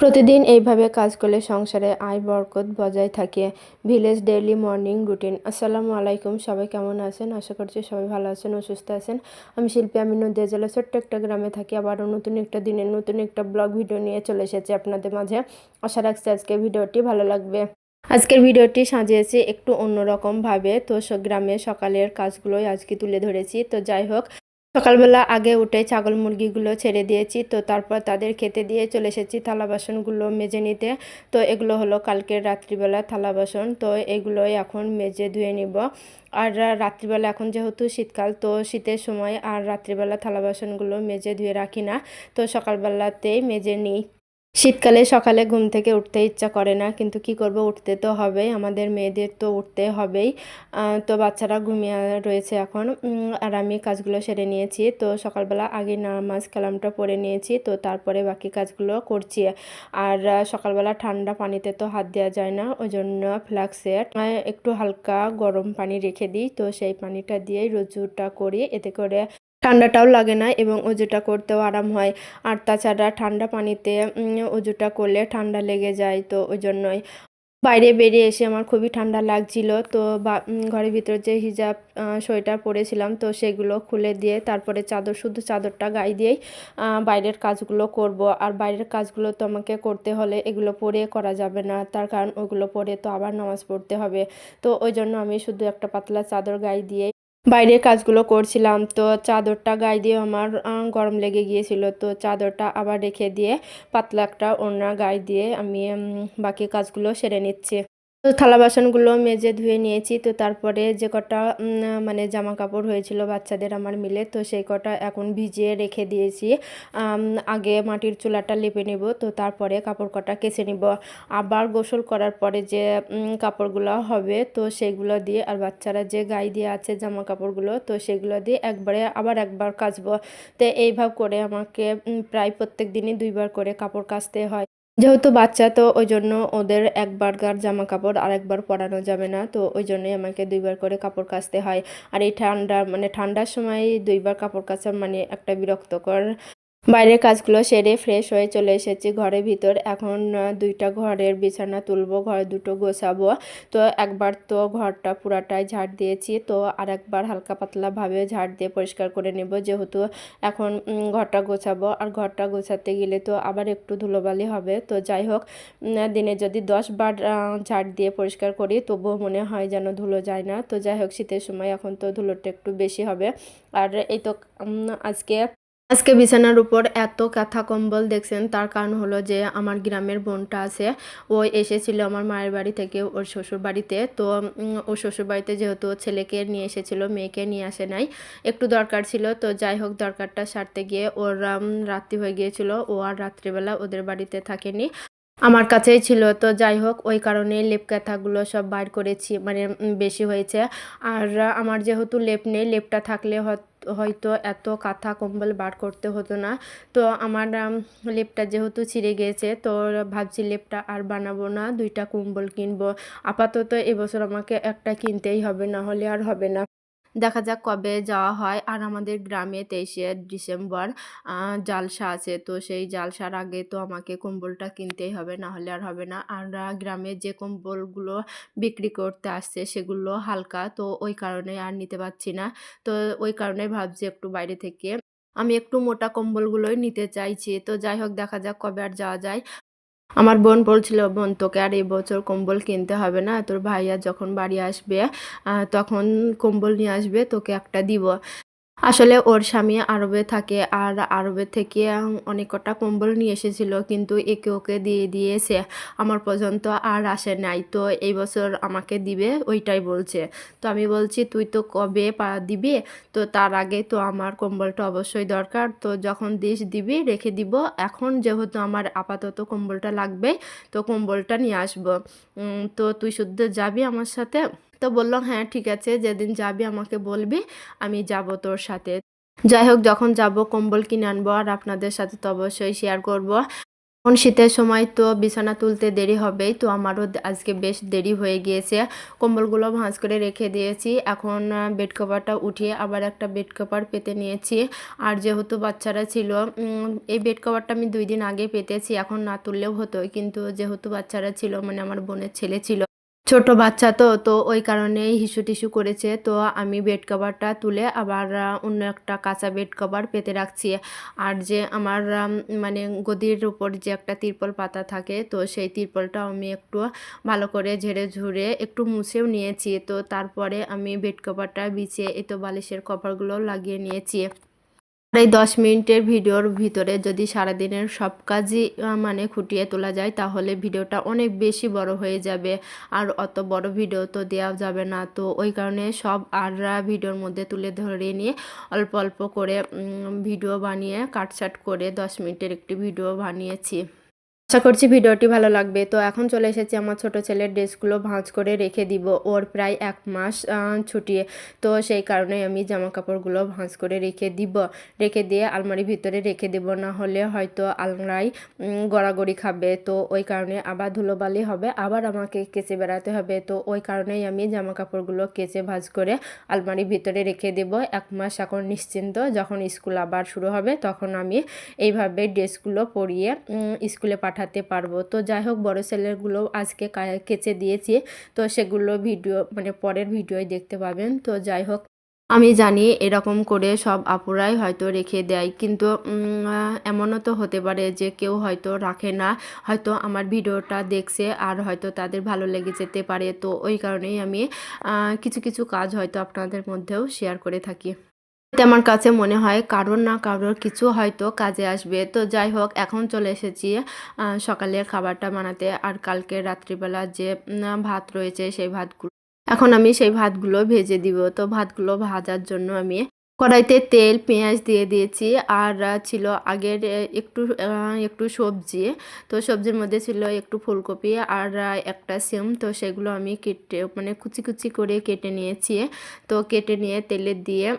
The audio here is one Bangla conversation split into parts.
প্রতিদিন এইভাবে কাজ করলে সংসারে আয় বরকত বজায় থাকে। Village daily morning routine. আসসালামু আলাইকুম, সবাই কেমন আছেন? আশা করছি সবাই ভালো আছেন ও সুস্থ আছেন। আমি শিল্পী, আমি নদিয়া জেলার ছোট্ট একটা গ্রামে থাকি। আবারও নতুন একটা দিনের নতুন একটা ব্লগ ভিডিও নিয়ে চলে এসেছি আপনাদের মাঝে। আশা রাখছি আজকের ভিডিওটি ভালো লাগবে। আজকের ভিডিওটি সাজিয়েছি একটু অন্যরকম ভাবে। তো গ্রামের সকালের কাজগুলোই আজকে তুলে ধরেছি। তো যাই হোক, সকালবেলা আগে উঠে ছাগল মুরগিগুলো ছেড়ে দিয়েছি। তো তারপর তাদের খেতে দিয়ে চলে এসেছি থালা বাসনগুলো মেজে নিতে। তো এগুলো হলো কালকের রাত্রিবেলা থালা বাসন। তো এগুলোই এখন মেজে ধুয়ে নিব। আর রাত্রিবেলা এখন যেহেতু শীতকাল, তো শীতের সময় আর রাত্রিবেলা থালা বাসনগুলো মেজে ধুয়ে রাখি না। তো সকালবেলাতেই মেজে নিই। শীতকালে সকালে ঘুম থেকে উঠতে ইচ্ছা করে না, কিন্তু কি করব, উঠতে তো হবেই, আমাদের মেয়েদের তো উঠতে হবেই। তো বাচ্চারা ঘুমিয়ে রয়েছে এখন। আর আমি কাজগুলো সেরে নিয়েছি। তো সকালবেলা আগে নামাজ কালামটা পড়ে নিয়েছি, তো তারপরে বাকি কাজগুলো করছি। আর সকালবেলা ঠান্ডা পানিতে তো হাত দেওয়া যায় না, ওই জন্য ফ্লাক্সে একটু হালকা গরম পানি রেখে দিই। তো সেই পানিটা দিয়েই রুজুটা করি, এতে করে ঠান্ডাটাও লাগে না এবং অজুটা করতেও আরাম হয়। আর তাছাড়া ঠান্ডা পানিতে অজুটা করলে ঠান্ডা লেগে যায়, তো ওই জন্যই। বাইরে বেরিয়ে এসে আমার খুবই ঠান্ডা লাগছিল। তো ঘরের ভিতর যে হিজাব সোয়েটার পরেছিলাম, তো সেগুলো খুলে দিয়ে তারপরে শুধু চাদরটা গায়ে দিয়েই বাইরের কাজগুলো করব। আর বাইরের কাজগুলো তো আমাকে করতে হলে এগুলো পরে করা যাবে না, তার কারণ ওগুলো পরে তো আবার নামাজ পড়তে হবে। তো ওই জন্য আমি শুধু একটা পাতলা চাদর গায়ে দিয়ে বাইরের কাজগুলো করছিলাম। তো চাদরটা গায়ে দিয়ে আমার গরম লেগে গিয়েছিল, তো চাদরটা আবার রেখে দিয়ে পাতলা একটা ওড়না গায়ে দিয়ে আমি বাকি কাজগুলো সেরে নিচ্ছি। তো থালা বাসনগুলো মেজে ধুয়ে নিয়েছি। তো তারপরে যে কটা মানে জামা কাপড় হয়েছিল বাচ্চাদের আমার মিলে, তো সেই কটা এখন ভিজিয়ে রেখে দিয়েছি। আগে মাটির চুলাটা লেপে নেব, তো তারপরে কাপড় কটা কেচে নিব। আবার গোসল করার পরে যে কাপড়গুলো হবে, তো সেগুলো দিয়ে, আর বাচ্চারা যে গায়ে দিয়ে আছে জামা কাপড়গুলো, তো সেগুলো দিয়ে আবার একবার কাচবো। তো এইভাবে করে আমাকে প্রায় প্রত্যেক দিনই দুইবার করে কাপড় কাচতে হয়। যেহেতু বাচ্চা, তো ওই জন্য ওদের একবারকার জামা কাপড় আরেকবার পরানো যাবে না, তো ওই জন্যই আমাকে দুইবার করে কাপড় কাচতে হয়। আর এই ঠান্ডার সময় দুইবার কাপড় কাচা মানে একটা বিরক্তকর। বাইরের কাজগুলো সেরে ফ্রেশ হয়ে চলে এসেছি ঘরের ভিতর। এখন দুইটা ঘরের বিছানা তুলবো, ঘর দুটো গোছাবো। তো একবার তো ঘরটা পুরাটাই ঝাড় দিয়েছি, তো আর একবার হালকা পাতলাভাবে ঝাড় দিয়ে পরিষ্কার করে নেব, যেহেতু এখন ঘরটা গোছাবো। আর ঘরটা গোছাতে গেলে তো আবার একটু ধুলোবালি হবে। তো যাই হোক, দিনে যদি 10 বার ঝাড় দিয়ে পরিষ্কার করি, তবুও মনে হয় যেন ধুলো যায় না। তো যাই হোক, শীতের সময় এখন তো ধুলোটা একটু বেশি হবে। আর এই তো আজকে আজকে বিছানার উপর এত কাঁথা কম্বল দেখছেন, তার কারণ হলো যে আমার গ্রামের বোনটা আছে, ও এসেছিল আমার মায়ের বাড়ি থেকে ওর শ্বশুর বাড়িতে। তো ওর শ্বশুর বাড়িতে যেহেতু ছেলেকে নিয়ে এসেছিল, মেয়েকে নিয়ে আসে নাই, একটু দরকার ছিল। তো যাই হোক, দরকারটা সারতে গিয়ে ওর রাত্রি হয়ে গিয়েছিল, ও আর রাত্রিবেলা ওদের বাড়িতে থাকেনি, আমার কাছেই ছিল। তো যাই হোক, ওই কারণে লেপ কাঁথাগুলো সব বাইর করেছি, মানে বেশি হয়েছে। আর আমার যেহেতু লেপ নেই, লেপটা থাকলে হয়তো এত কাঁথা কম্বল বার করতে হতো না। তো আমার লেপটা যেহেতু ছিঁড়ে গিয়েছে, তো ভাবছি লেপটা আর বানাবো না, দুইটা কম্বল কিনবো। আপাতত এবছর আমাকে একটা কিনতেই হবে, না হলে আর হবে না। দেখা যাক কবে যাওয়া হয়। আর আমাদের গ্রামে 23শে ডিসেম্বর জালসা আছে, তো সেই জালসার আগে তো আমাকে কম্বলটা কিনতেই হবে, না হলে আর হবে না। আর গ্রামে যে কম্বলগুলো বিক্রি করতে আসছে সেগুলো হালকা, তো ওই কারণে আর নিতে পারছি না। তো ওই কারণে ভাবছি একটু বাইরে থেকে আমি একটু মোটা কম্বলগুলোই নিতে চাইছি। তো যাই হোক, দেখা যাক কবে আর যাওয়া যায়। আমার বোন বলছিল, বোন তোকে আর এবছর কম্বল কিনতে হবে না, তোর ভাইয়া যখন বাড়ি আসবে তখন কম্বল নিয়ে আসবে, তোকে একটা দিব। আসলে ওর স্বামী আরবে থাকে, আর আরবে থেকে অনেক কটা কম্বল নিয়ে এসেছিল, কিন্তু একে ওকে দিয়ে দিয়েছে, আমার পর্যন্ত আর আসে নাই। তো এই বছর আমাকে দিবে ওইটাই বলছে। তো আমি বলছি, তুই তো কবে দিবি, তো তার আগে তো আমার কম্বলটা অবশ্যই দরকার, তো যখন দিবি রেখে দিব। এখন যেহেতু আমার আপাতত কম্বলটা লাগবে, তো কম্বলটা নিয়ে আসবো। তো তুই শুদ্ধ যাবি আমার সাথে? তো বলল, হ্যাঁ ঠিক আছে, যেদিন যাবি আমাকে বলবি, আমি যাব তোর সাথে। যাই হোক, যখন যাব কম্বল কিনে আনবো, আর আপনাদের সাথে তো অবশ্যই শেয়ার করব। শীতের সময় তো বিছানা তুলতে দেরি হবেই, তো আমারও আজকে বেশ দেরি হয়ে গিয়েছে। কম্বলগুলো ভাঁজ করে রেখে দিয়েছি। এখন বেড কভারটা উঠিয়ে আবার একটা বেড কভার পেতে নিয়েছি। আর যেহেতু বাচ্চারা ছিল, এই বেড কভারটা আমি 2 দিন আগে পেতেছি, এখন না তুললেও হতো। কিন্তু যেহেতু বাচ্চারা ছিল, মানে আমার বোনের ছেলে ছিল, ছোট বাচ্চা তো ওই কারণেই হিসু-টিসু করেছে। তো আমি বেড কভারটা তুলে আবার অন্য একটা কাঁচা বেড কভার পেতে রাখছি। আর যে আমার মানে গদির উপর যে একটা তিরপল পাতা থাকে, তো সেই তিরপলটাও আমি একটু ভালো করে ঝেড়ে-ঝুড়ে একটু মুছেও নিয়েছি। তো তারপরে আমি বেড কভারটা বিছিয়ে এই তো বালিশের কভারগুলোও লাগিয়ে নিয়েছি। এই 10 মিনিটের ভিডিওর ভিতরে যদি সারাদিনের সব কাজই মানে খুঁটিয়ে তোলা যায়, তাহলে ভিডিওটা অনেক বেশি বড় হয়ে যাবে। আর অত বড় ভিডিও তো দেওয়া যাবে না। তো ওই কারণে সব আর ভিডিওর মধ্যে তুলে ধরে নিয়ে অল্প অল্প করে ভিডিও বানিয়ে কাটছাঁট করে 10 মিনিটের একটি ভিডিও বানিয়েছি। আশা করছি ভিডিওটি ভালো লাগবে। তো এখন চলে এসেছি আমার ছোট ছেলের ড্রেসগুলো ভাঁজ করে রেখে দিব। ওর প্রায় 1 মাস ছুটি। তো সেই কারণে আমি জামাকাপড়গুলো ভাঁজ করে রেখে দিব। রেখে দিয়ে আলমারির ভিতরে রেখে দেব। না হলে হয়তো আলমারি গড়াগড়ি খাবে। তো ওই কারণে আবার ধুলোবালি হবে, আবার আমাকে কেচে বেড়াতে হবে। তো ওই কারণেই আমি জামাকাপড়গুলো কেচে ভাঁজ করে আলমারির ভিতরে রেখে দেব। 1 মাস এখন নিশ্চিন্ত। যখন স্কুল আবার শুরু হবে, তখন আমি এইভাবে ড্রেসগুলো পরিয়ে স্কুলে পাঠাতে পারবো। তো যাই হোক, বড় ছেলেরগুলো আজকে কেচে দিয়েছি। তো সেগুলো ভিডিও মানে পরের ভিডিওয় দেখতে পাবেন। তো যাই হোক, আমি জানি এরকম করে সব আপুরাই হয়তো রেখে দেয়, কিন্তু এমনও তো হতে পারে যে কেউ হয়তো রাখে না, হয়তো আমার ভিডিওটা দেখছে আর হয়তো তাদের ভালো লেগে যেতে পারে। তো ওই কারণেই আমি কিছু কিছু কাজ হয়তো আপনাদের মধ্যেও শেয়ার করে থাকি। এতে আমার কাছে মনে হয় কারোর না কারোর কিছু হয়তো কাজে আসবে। তো যাই হোক, এখন চলে এসেছি সকালের খাবারটা বানাতে। আর কালকে রাত্রিবেলা যে ভাত রয়েছে, সেই ভাতগুলো এখন আমি সেই ভাতগুলো ভেজে দিব। তো ভাতগুলো ভাজার জন্য আমি কড়াইতে তেল পেঁয়াজ দিয়ে দিয়েছি। আর ছিল আগের একটু সবজি। তো সবজির মধ্যে ছিল একটু ফুলকপি আর একটা সিম। তো সেগুলো আমি কেটে মানে কুচি কুচি করে কেটে নিয়েছি। তো কেটে নিয়ে তেলে দিয়ে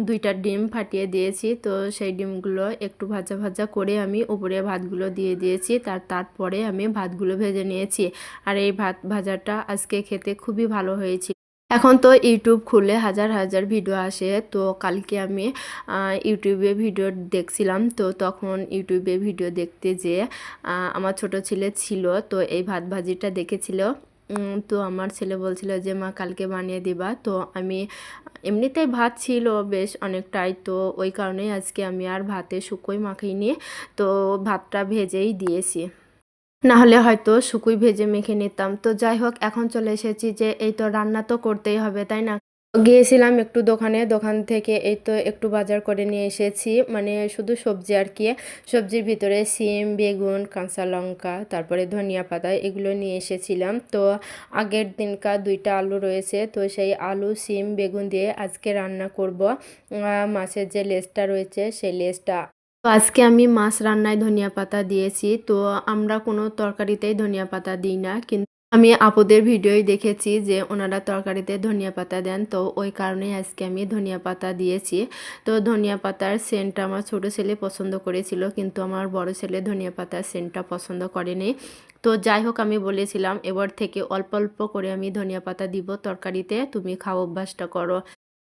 2টা ডিম ফাটিয়ে দিয়েছি। তো সেই ডিমগুলো একটু ভাজা ভাজা করে আমি উপরে ভাতগুলো দিয়ে দিয়েছি। তারপরে আমি ভাতগুলো ভেজে নিয়েছি। আর এই ভাত ভাজাটা আজকে খেতে খুবই ভালো হয়েছিল। এখন তো ইউটিউব খুলে হাজার হাজার ভিডিও আসে। তো কালকে আমি ইউটিউবে ভিডিও দেখছিলাম। তো তখন ইউটিউবে ভিডিও দেখতে যেয়ে আমার ছোট ছেলে ছিল, তো এই ভাত ভাজিটা দেখেছিল। তো আমার ছেলে বলছিল যে মা কালকে বানিয়ে দিবা। তো আমি এমনিতেই ভাত ছিল বেশ অনেকটাই, তো ওই কারণেই আজকে আমি আর ভাতে শুকোই মাখিয়ে তো ভাতটা ভেজেই দিয়েছি। না হলে হয়তো শুকুই ভেজে মেখে নিতাম। তো যাই হোক, এখন চলে এসেছি যে এই তো রান্না তো করতেই হবে, তাই না? গিয়েছিলাম একটু দোকানে, দোকান থেকে এই তো একটু বাজার করে নিয়ে এসেছি, মানে শুধু সবজি আর কি। সবজির ভিতরে সিম, বেগুন, কাঁচা লঙ্কা, তারপরে ধনিয়া পাতা, এগুলো নিয়ে এসেছিলাম। তো আগের দিনকার 2টা আলু রয়েছে, তো সেই আলু, সিম, বেগুন দিয়ে আজকে রান্না করব। মাছের যে লেজটা রয়েছে সেই লেজটা। তো আজকে আমি মাছ রান্নায় ধনিয়া পাতা দিয়েছি। তো আমরা কোনো তরকারিতেই ধনিয়া পাতা দিই না, কিন্তু আমি আপুদের ভিডিওই দেখেছি যে ওনারা তরকারিতে ধনিয়া পাতা দেন। তো ওই কারণেই আজকে আমি ধনিয়া পাতা দিয়েছি। তো ধনিয়া পাতার সেন্টটা আমার ছোট ছেলে পছন্দ করেছিল, কিন্তু আমার বড় ছেলে ধনিয়া পাতার সেন্টটা পছন্দ করেনি। তো যাই হোক, আমি বলেছিলাম এবার থেকে অল্প অল্প করে আমি ধনিয়া পাতা দিব তরকারিতে, তুমি খাওয়া অভ্যাসটা করো।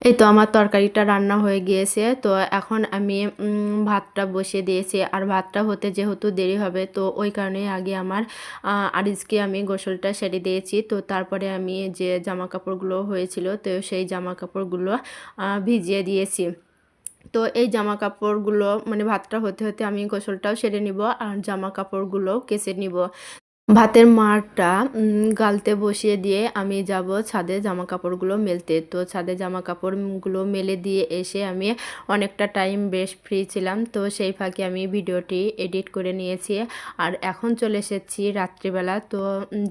এই তো আমার তরকারিটা রান্না হয়ে গিয়েছে। তো এখন আমি ভাতটা বসিয়ে দিয়েছি। আর ভাতটা হতে যেহেতু দেরি হবে, তো ওই কারণে আগে আমার আরিজকে আমি গোসলটা সেরে দিয়েছি। তো তারপরে আমি যে জামা কাপড়গুলো হয়েছিল, তো সেই জামা কাপড়গুলো ভিজিয়ে দিয়েছি। তো এই জামা কাপড়গুলো মানে ভাতটা হতে হতে আমি গোসলটাও সেরে নিব আর জামা কাপড়গুলো কেচে নিব। ভাতের মাড়টা গালতে বসিয়ে দিয়ে আমি যাব ছাদে জামাকাপড়গুলো মেলতে। তো ছাদে জামাকাপড়গুলো মেলে দিয়ে এসে আমি অনেকটা টাইম বেশ ফ্রি ছিলাম। তো সেই ফাঁকে আমি ভিডিওটি এডিট করে নিয়েছি। আর এখন চলে এসেছি রাত্রিবেলা। তো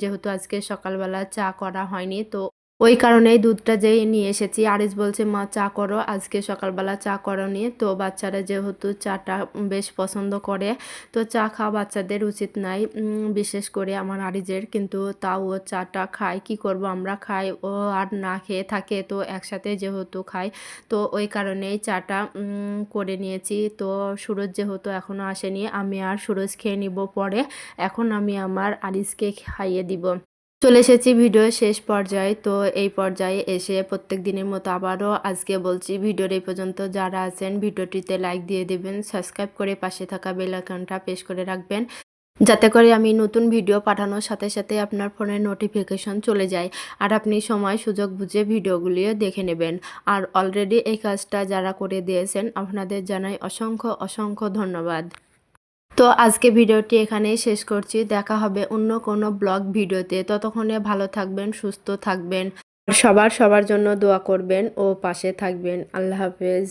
যেহেতু আজকে সকালবেলা চা করা হয়নি, তো ওই কারণেই দুধটা যেই নিয়ে এসেছি। আরিস বলছে, "মা চা করো।" আজকে সকালবেলা চা করোনি। তো বাচ্চারা যেহেতু চাটা বেশ পছন্দ করে, তো চা খাওয়া বাচ্চাদের উচিত নাই। বিশেষ করে আমার আরিজের। কিন্তু তাও ও চাটা খায়। কি করব, আমরা খাই, ও আর না খেয়ে থাকে। তো একসাথে যেহেতু খাই, তো ওই কারণেই চাটা করে নিয়েছি। তো সুরজ যেহেতু এখনো আসেনি, আমি আর সুরজ খেয়ে নিব পরে। এখন আমি আমার আরিসকে খাইয়ে দিব। চলে এসেছি ভিডিওর শেষ পর্যায়ে। তো এই পর্যায়ে এসে প্রত্যেক দিনের মতো আবারও আজকে বলছি, ভিডিওর এই পর্যন্ত যারা আছেন ভিডিওটিতে লাইক দিয়ে দিবেন, সাবস্ক্রাইব করে পাশে থাকা বেল আইকনটা প্রেস করে রাখবেন, যাতে করে আমি নতুন ভিডিও পাঠানোর সাথে সাথে আপনার ফোনে নোটিফিকেশন চলে যায় আর আপনি সময় সুযোগ বুঝে ভিডিওগুলিও দেখে নেবেন। আর অলরেডি এই কাজটা যারা করে দিয়েছেন আপনাদের জানাই অসংখ্য অসংখ্য ধন্যবাদ। তো আজকে ভিডিওটি এখানেই শেষ করছি। দেখা হবে অন্য কোনো ব্লগ ভিডিওতে। ততক্ষণে ভালো থাকবেন, সুস্থ থাকবেন। সবার জন্য দোয়া করবেন ও পাশে থাকবেন। আল্লাহ হাফেজ।